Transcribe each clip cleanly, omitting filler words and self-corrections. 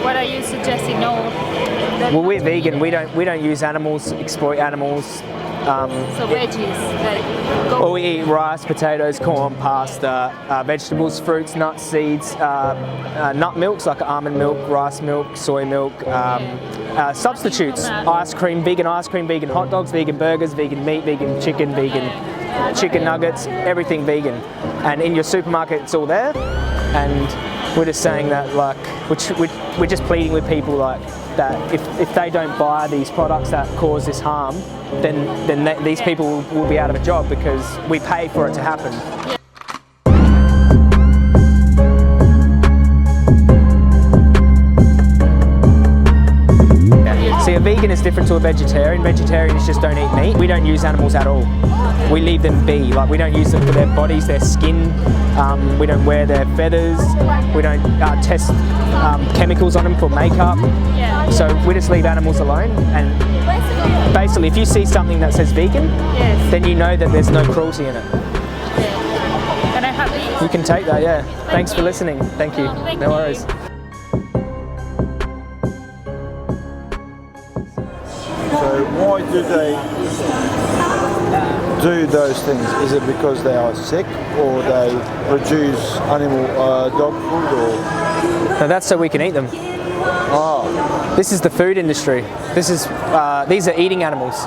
what are you suggesting? No. Well, we're vegan. We don't use animals, exploit animals. So veggies. Or we eat rice, potatoes, corn, pasta, vegetables, fruits, nuts, seeds, nut milks like almond milk, rice milk, soy milk, substitutes, ice cream, vegan hot dogs, vegan burgers, vegan meat, vegan chicken, vegan chicken nuggets, everything vegan. And in your supermarket, it's all there. And we're just saying that, like, we're just pleading with people like that if they don't buy these products that cause this harm, then these people will be out of a job because we pay for it to happen. See, a vegan is different to a vegetarian. Vegetarians just don't eat meat. We don't use animals at all. We leave them be. Like, we don't use them for their bodies, their skin. We don't wear their feathers. We don't test chemicals on them for makeup. So we just leave animals alone. And basically, if you see something that says vegan, then you know that there's no cruelty in it. Can I have these? You can take that, yeah. Thanks for listening. Thank you. No worries. So why do they do those things? Is it because they are sick, or they produce animal dog food, or? No, that's so we can eat them. Oh. This is the food industry. This is these are eating animals.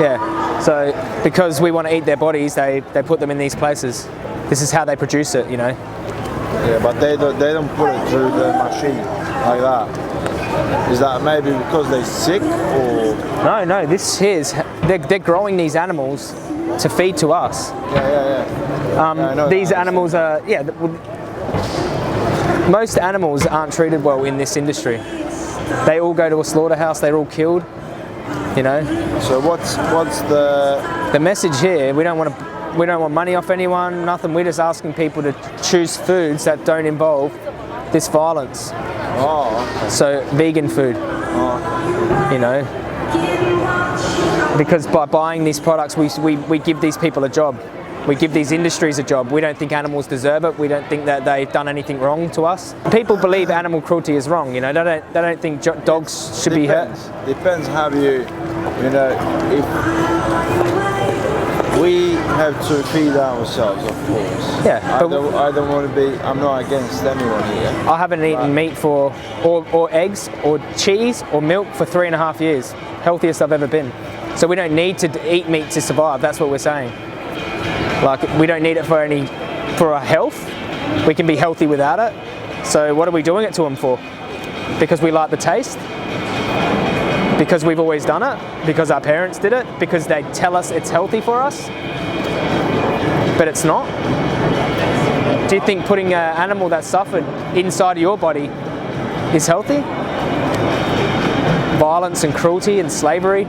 Yeah. So because we want to eat their bodies, they put them in these places. This is how they produce it, you know. Yeah, but they don't put it through the machine like that. Is that maybe because they're sick, or? No, this here's they're growing these animals to feed to us. These animals are, most animals aren't treated well in this industry. They all go to a slaughterhouse, they're all killed, you know. So what's the message here? We don't want money off anyone, nothing. We're just asking people to choose foods that don't involve this violence. Oh, okay. So vegan food, you know, because by buying these products, we give these people a job. We give these industries a job. We don't think animals deserve it. We don't think that they've done anything wrong to us. People believe animal cruelty is wrong, you know. They don't think dogs should be hurt. Depends how you know, if we have to feed ourselves, of course. Yeah, I don't want to be. I'm not against anyone here. I haven't eaten meat or eggs or cheese or milk for 3.5 years. Healthiest I've ever been. So we don't need to eat meat to survive. That's what we're saying. Like, we don't need it for our health. We can be healthy without it. So what are we doing it to them for? Because we like the taste? Because we've always done it? Because our parents did it? Because they tell us it's healthy for us? But it's not? Do you think putting an animal that suffered inside of your body is healthy? Violence and cruelty and slavery?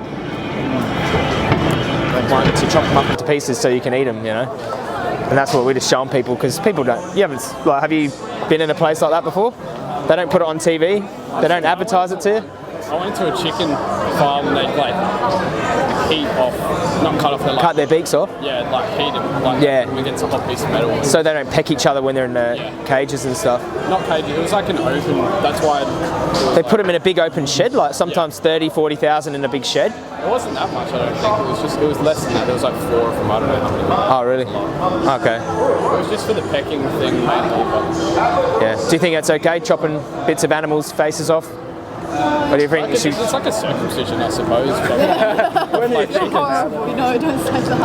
To chop them up into pieces so you can eat them, you know? And that's what we're just showing people, because people don't. Have you been in a place like that before? They don't put it on TV. They don't advertise it to you. I went to a chicken farm and they heat off, not cut off, they cut their beaks off? Yeah, heat them, against a hot piece of metal. So they don't peck each other when they're in the cages and stuff? Not cages, it was like an open, that's why... They put them in a big open shed, sometimes 30, 40,000 in a big shed? It wasn't that much, I don't think. It was less than that. There was 4 of them, I don't know how many. Oh, really? Okay. It was just for the pecking thing mainly, but... Yeah. Do you think it's okay, chopping bits of animals' faces off? What do you think? It's like a circumcision, I suppose. But You're horrible. No, don't say that.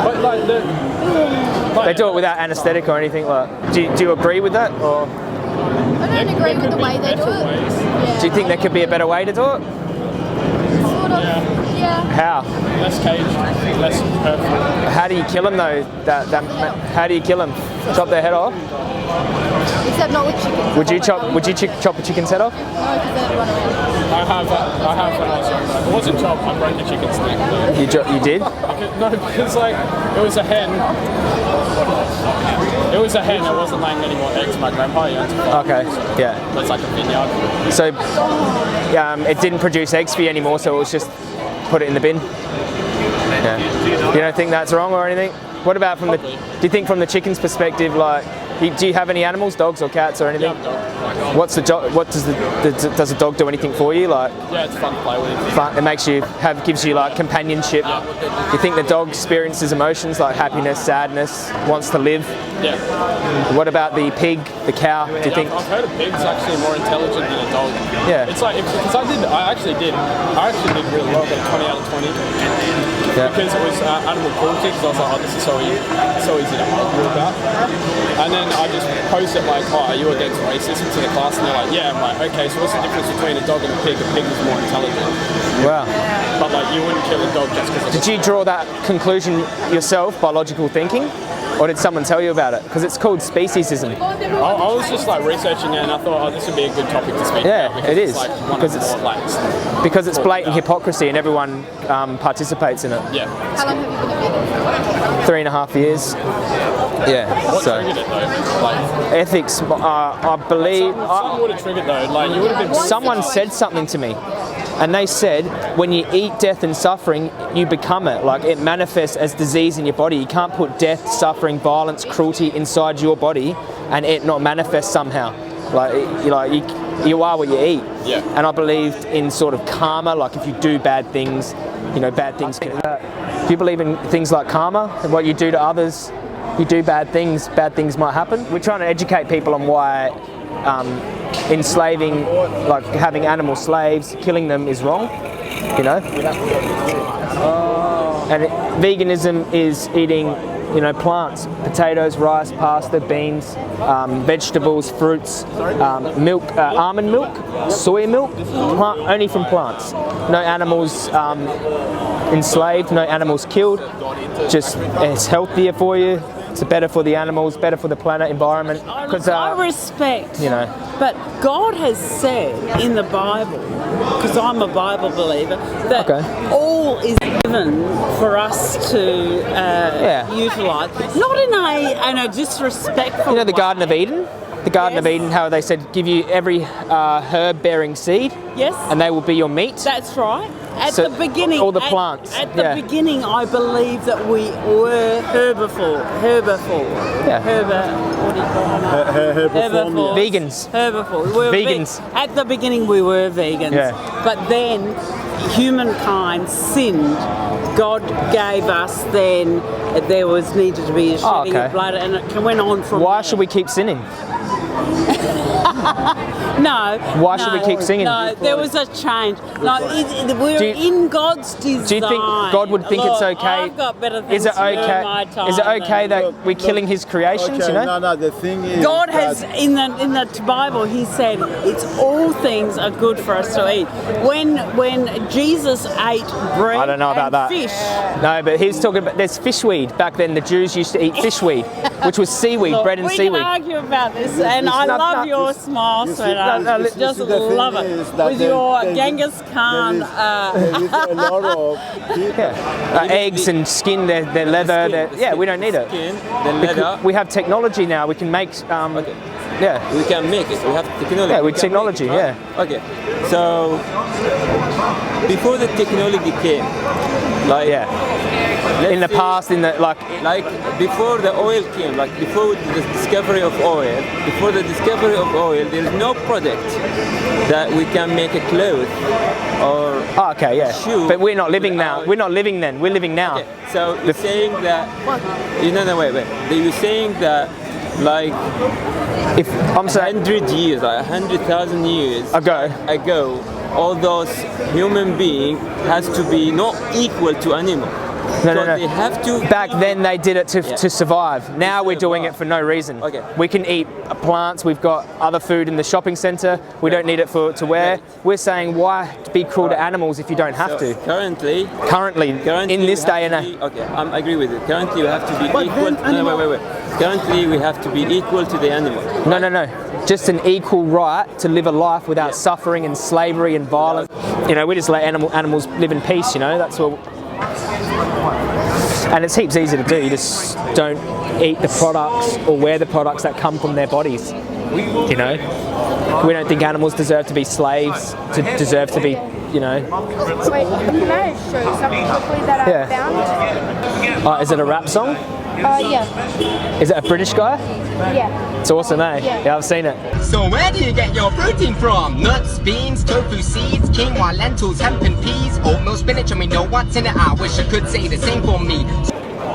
But they do it without anaesthetic or anything. Do you agree with that? Or? I don't agree with the way they do it. Yeah. Do you think there could be a better way to do it? Sort of. Yeah. How? Less caged, less perfect. How do you kill them though? How do you kill them? Chop their head off? Except not with chickens. Would you chop a chicken's head off? No, because they run away. I have when I was younger. It wasn't chopped, I broke a chicken's neck. You did? No, because it was a hen. It was a hen, it wasn't laying any more eggs. My grandpa owns a farm. Okay, yeah. It's like a vineyard. So it didn't produce eggs for you anymore, so it was just put it in the bin? Yeah. You don't think that's wrong or anything? What about do you think from the chicken's perspective, Do you have any animals, dogs or cats or anything? Yeah, What does does a dog do anything for you? Like, yeah, it's fun to play with. fun, it makes you gives you like companionship. You think the dog experiences emotions like happiness, sadness, wants to live? Yeah. What about the pig, the cow? Do you think? I've heard a pig's actually more intelligent than a dog. Yeah. It's like, because I actually did really well, got a 20 out of 20. Yeah. Because it was animal cruelty, because I was like, oh, this is so easy to argue about. And then I just posted like, oh, are you against racism to the class? And they're like, yeah. I'm like, okay, so what's the difference between a dog and a pig? A pig is more intelligent. Wow. But like, you wouldn't kill a dog just because Did you draw that conclusion yourself by logical thinking? Or did someone tell you about it? Because it's called speciesism. I was just like researching it and I thought, oh, this would be a good topic to speak Yeah, about. it is. Because it's blatant hypocrisy and everyone participates in it. Yeah. How long have you been a vegan? 3.5 years. Yeah. What triggered it though? Like, Ethics, I believe. something would have triggered though. Like, you would have been. Someone said something to me. And they said, when you eat death and suffering, you become it. Like, it manifests as disease in your body. You can't put death, suffering, violence, cruelty inside your body and it not manifest somehow. You are what you eat. Yeah. And I believed in sort of karma, like if you do bad things, bad things can hurt. If you believe in things like karma and what you do to others, you do bad things might happen. We're trying to educate people on why enslaving, like having animal slaves, killing them is wrong, And veganism is eating, plants, potatoes, rice, pasta, beans, vegetables, fruits, milk, almond milk, soy milk, only from plants. No animals enslaved, no animals killed. Just it's healthier for you. It's better for the animals, better for the planet, environment. Because I respect, but God has said in the Bible, because I'm a Bible believer, that all is given for us to utilise. Not in a disrespectful way. The Garden of Eden? The Garden of Eden, how they said, give you every herb-bearing seed, yes, and they will be your meat. That's right. At the beginning, all the plants. At the beginning, I believe that we were herbivore. Yeah. What do you call them? Vegans. Herbivore. We were Vegans. At the beginning, we were vegans. Yeah. But then, humankind sinned. God gave us then. There was needed to be a shedding of blood, and it went on from. Why there. should we keep sinning? No. Why should we keep singing? No, there was a change. No, we're in God's design. Do you think God would think it's okay? I've got better things to do in my time. Is it okay that we're killing His creations? No. The thing is, God has in the Bible. He said it's all things are good for us to eat. When Jesus ate bread, I don't know about that. Fish. No, but he's talking about there's fishweed. Back then, the Jews used to eat fishweed, which was seaweed, bread and seaweed. We can argue about this, and I love your smile, sweetheart. Just love it with your Genghis Khan. there is a lot of people. Eggs and skin, their leather. We don't need it. Skin, the leather. We have technology now. We can make. We can make it. We have technology. Yeah, with technology. Okay. So before the technology came, in the past, like before the oil came, like before the discovery of oil, there is no product that we can make a cloth or shoe. But we're not living now. We're not living then. We're living now. Okay. So you're saying that? Wait. You're saying that like if I'm saying 100 years, like 100,000 years ago, all those human beings has to be not equal to animal. No. They have to. Back then they did it to survive. Now we're doing it for no reason. Okay. We can eat plants. We've got other food in the shopping centre. We don't need it to wear. We're saying why be cruel to animals if you don't have to. Currently, in this day and age. Okay, I agree with it. Currently, we have to be equal. Wait. Currently, we have to be equal to the animal. No. Just an equal right to live a life without suffering and slavery and violence. We just let animals live in peace. That's what. And it's heaps easy to do. You just don't eat the products or wear the products that come from their bodies. We don't think animals deserve to be slaves, deserve to be, Wait, can I show you something quickly that I found? Is it a rap song? Yeah. Is it a British guy? Yeah. It's awesome, eh? Yeah, I've seen it. So where do you get your protein from? Nuts, beans, tofu seeds, quinoa, lentils, hemp and peas, oatmeal, spinach, and we know what's in it. I wish I could say the same for me.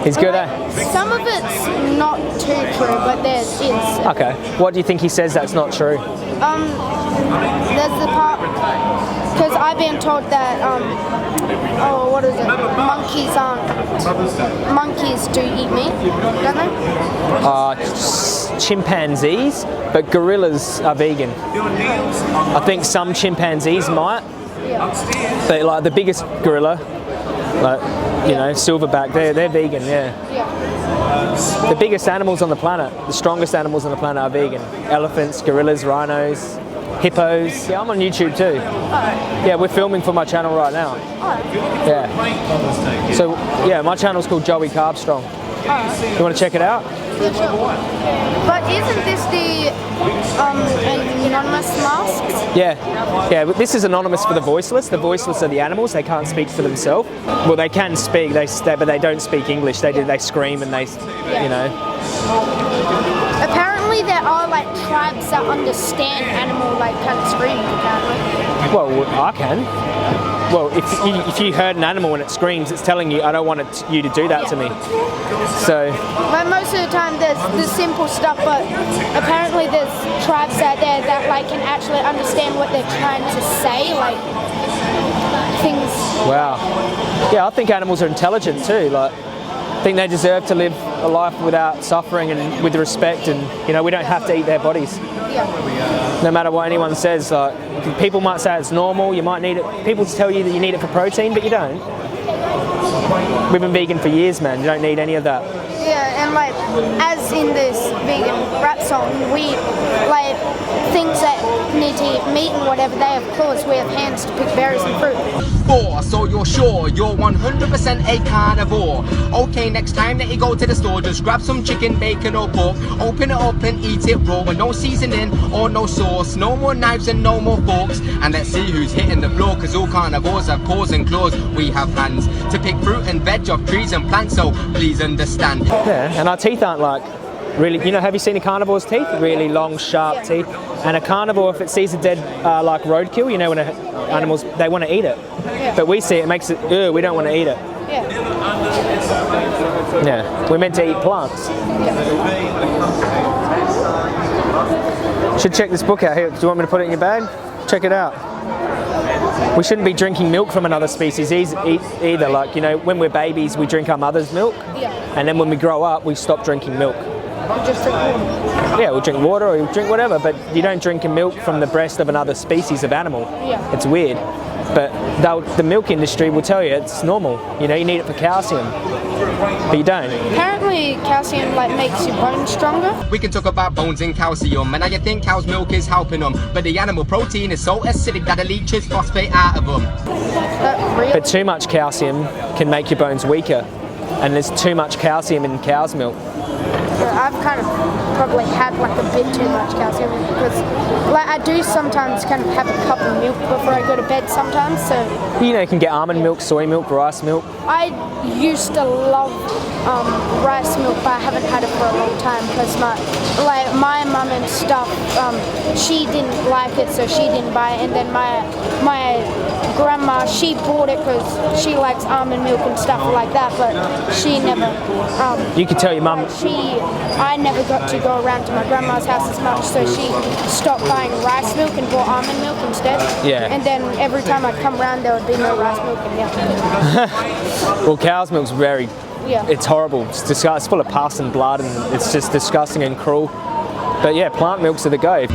He's good, eh? Some of it's not too true, but there is. Okay. What do you think he says that's not true? There's the part, because I've been told that, oh, what is it? Monkeys do eat meat, don't they? Chimpanzees, but gorillas are vegan. I think some chimpanzees might, but like the biggest gorilla, like, you know, silverback, they're vegan, yeah. The biggest animals on the planet, the strongest animals on the planet are vegan. Elephants, gorillas, rhinos, hippos. Yeah, I'm on YouTube too. Yeah, we're filming for my channel right now. Yeah. So, yeah, my channel's called Joey Carbstrong. You want to check it out? Yeah, sure. But isn't this the anonymous masks? Yeah, but this is anonymous for the voiceless. The voiceless are the animals. They can't speak for themselves. Well, they can speak, but they don't speak English. They scream and they, you know. Apparently there are like tribes that understand animal like kind of screaming, apparently. Well, I can. Well, if you heard an animal and it screams, it's telling you, I don't want you to do that to me. So. But most of the time there's the simple stuff, but apparently there's tribes out there that like can actually understand what they're trying to say, like things. Wow. Yeah, I think animals are intelligent too. Like, I think they deserve to live a life without suffering and with respect, and you know, we don't have to eat their bodies. No matter what anyone says, like, people might say it's normal, you might need it, people tell you that you need it for protein, but you don't. We've been vegan for years, man, you don't need any of that. Yeah, and like, as in this vegan rap song, we like things that need to eat meat and whatever, they have claws, we have hands to pick berries and fruit. So you're sure you're 100% a carnivore. Okay, next time that you go to the store, just grab some chicken, bacon or pork, open it up and eat it raw with no seasoning or no sauce, no more knives and no more forks. And let's see who's hitting the floor, cause all carnivores have paws and claws. We have hands to pick fruit and veg off trees and plants, so please understand. Yeah, and our teeth aren't like really, you know, have you seen a carnivore's teeth? Really long, sharp teeth. And a carnivore, if it sees a dead like roadkill, you know, when animals, they want to eat it. But we see it makes it, we don't want to eat it. Yeah, we're meant to eat plants. Should check this book out here. Do you want me to put it in your bag? Check it out. We shouldn't be drinking milk from another species either. Like, you know, when we're babies, we drink our mother's milk. And then when we grow up, we stop drinking milk. Just drink water. Yeah, we'll drink water or we'll drink whatever, but you don't drink milk from the breast of another species of animal. It's weird. But the milk industry will tell you it's normal. You know, you need it for calcium, but you don't. Apparently calcium like makes your bones stronger. We can talk about bones and calcium, and now you think cow's milk is helping them, but the animal protein is so acidic that it leaches phosphate out of them. But too much calcium can make your bones weaker, and there's too much calcium in cow's milk. I've kind of probably had like a bit too much calcium because like I do sometimes kind of have a cup of milk before I go to bed sometimes, so. You know, you can get almond milk, soy milk, rice milk. I used to love rice milk, but I haven't had it for a long time because my mum and stuff, she didn't like it, so she didn't buy it, and then my grandma, she bought it because she likes almond milk and stuff like that, but she never. You could tell your mum. I never got to go around to my grandma's house as much, so she stopped buying rice milk and bought almond milk instead. Yeah. And then every time I'd come around, there would be no rice milk in here. Well, cow's milk's very. It's horrible. It's disgusting. It's full of pus and blood, and it's just disgusting and cruel. But yeah, plant milks are the go.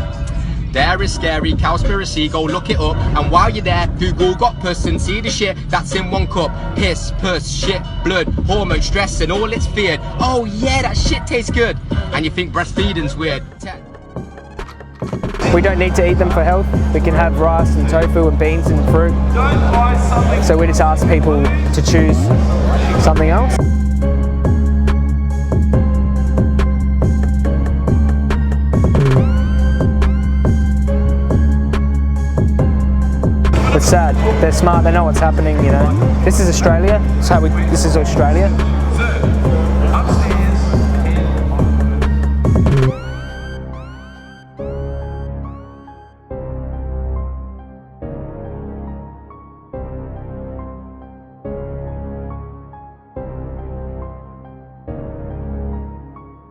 There is scary cowspiracy, go look it up. And while you're there, Google got puss and see the shit that's in one cup. Piss, puss, shit, blood, hormone, stress and all it's feared. Oh yeah, that shit tastes good. And you think breastfeeding's weird. We don't need to eat them for health. We can have rice and tofu and beans and fruit. So we just ask people to choose something else. It's sad. They're smart. They know what's happening. You know. This is Australia. This is Australia.